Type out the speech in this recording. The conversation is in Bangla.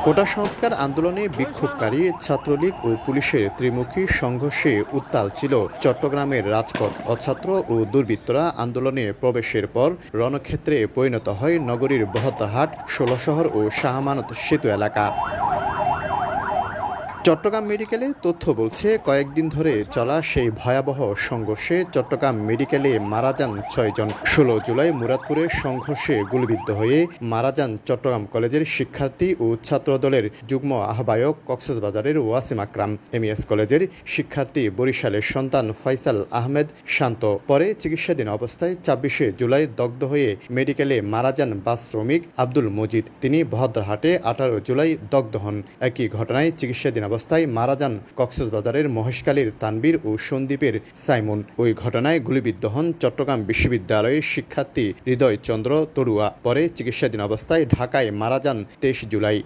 কোটা সংস্কার আন্দোলনে বিক্ষোভকারী ছাত্রলীগ ও পুলিশের ত্রিমুখী সংঘর্ষে উত্তাল ছিল চট্টগ্রামের রাজপথ। অছাত্র ও দুর্বৃত্তরা আন্দোলনে প্রবেশের পর রণক্ষেত্রে পরিণত হয় নগরীর বহদ্দারহাট, ষোলশহর ও শাহ আমানত সেতু এলাকা। চট্টগ্রাম মেডিকেলে তথ্য বলছে, কয়েকদিন ধরে চলা সেই ভয়াবহ সংঘর্ষে চট্টগ্রাম মেডিকেলে মারা যান ৬ জন। ১৬ জুলাই মুরাদপুরে সংঘর্ষে গুলিবিদ্ধ হয়ে মারা যান চট্টগ্রাম কলেজের শিক্ষার্থী ও ছাত্রদলের যুগ্ম আহ্বায়ক কক্সবাজারের ওয়াসিম আকরাম। এমইএস কলেজের শিক্ষার্থী বরিশালের সন্তান ফয়সাল আহমেদ শান্ত। পরে চিকিৎসাধীন অবস্থায় ২৬শে জুলাই দগ্ধ হয়ে মেডিকেলে মারা যান বাস শ্রমিক আব্দুল মজিদ। তিনি বহদ্দারহাটে ১৮ জুলাই দগ্ধ হন। একই ঘটনায় চিকিৎসাধীন অবস্থায় মারা যান কক্সবাজারের মহেশখালীর তানবীর ও সন্দ্বীপের সাইমন। ওই ঘটনায় গুলিবিদ্ধ হন চট্টগ্রাম বিশ্ববিদ্যালয়ের শিক্ষার্থী হৃদয় চন্দ্র তড়ুয়া। পরে চিকিৎসাধীন অবস্থায় ঢাকায় মারা যান ২৩ জুলাই।